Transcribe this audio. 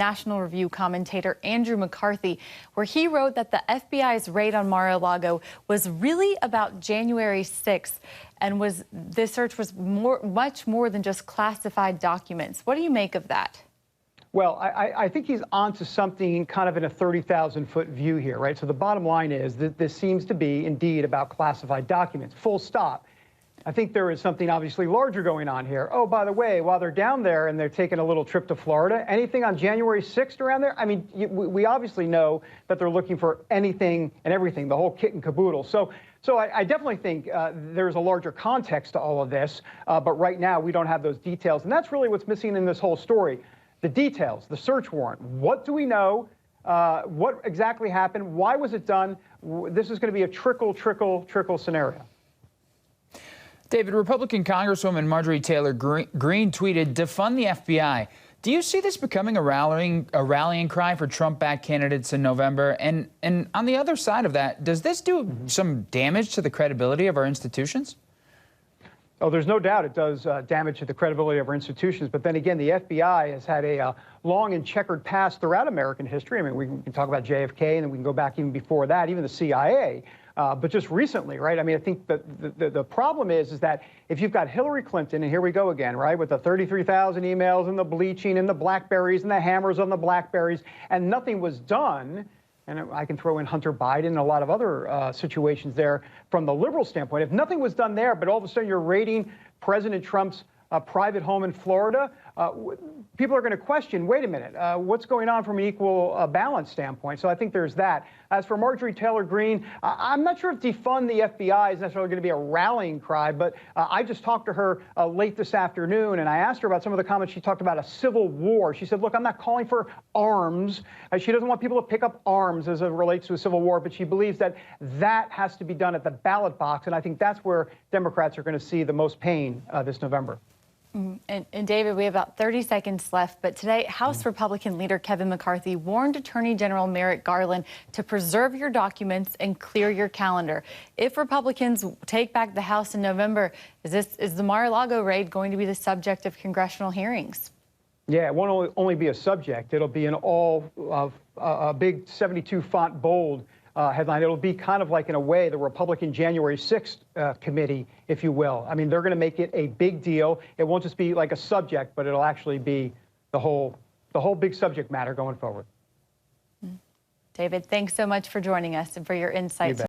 National Review commentator Andrew McCarthy, where he wrote that the FBI's raid on Mar-a-Lago was really about January 6th, and this search was much more than just classified documents. What do you make of that? Well, I think he's onto something kind of in a 30,000-foot view here, right? So the bottom line is that this seems to be indeed about classified documents, full stop. I think there is something obviously larger going on here. Oh, by the way, while they're down there and they're taking a little trip to Florida, anything on January 6th around there? I mean, we obviously know that they're looking for anything and everything, the whole kit and caboodle. So I definitely think there's a larger context to all of this, but right now we don't have those details. And that's really what's missing in this whole story. The details, the search warrant. What do we know? What exactly happened? Why was it done? This is going to be a trickle scenario. David, Republican Congresswoman Marjorie Taylor Greene tweeted, "Defund the FBI." Do you see this becoming a rallying cry for Trump-backed candidates in November? And on the other side of that, does this do some damage to the credibility of our institutions? Oh, there's no doubt it does damage to the credibility of our institutions. But then again, the FBI has had a long and checkered past throughout American history. I mean, we can talk about JFK, and then we can go back even before that, even the CIA. But just recently, right? I mean, I think the problem is that if you've got Hillary Clinton, and here we go again, right, with the 33,000 emails and the bleaching and the Blackberries and the hammers on the Blackberries, and nothing was done. And I can throw in Hunter Biden and a lot of other situations there from the liberal standpoint. If nothing was done there, but all of a sudden you're raiding President Trump's private home in Florida, people are going to question, wait a minute, what's going on from an equal balance standpoint? So I think there's that. As for Marjorie Taylor Greene, I'm not sure if defund the FBI is necessarily going to be a rallying cry, but I just talked to her late this afternoon, and I asked her about some of the comments. She talked about a civil war. She said, look, I'm not calling for arms. She doesn't want people to pick up arms as it relates to a civil war, but she believes that that has to be done at the ballot box, and I think that's where Democrats are going to see the most pain this November. And David, we have about 30 seconds left, but today House Republican leader Kevin McCarthy warned Attorney General Merrick Garland to preserve your documents and clear your calendar. If Republicans take back the House in November, is the Mar-a-Lago raid going to be the subject of congressional hearings? Yeah, it won't only be a subject. It'll be an a big 72 font bold headline. It'll be kind of like, in a way, the Republican January 6th committee, if you will. I mean, they're going to make it a big deal. It won't just be like a subject, but it'll actually be the whole big subject matter going forward. David, thanks so much for joining us and for your insights.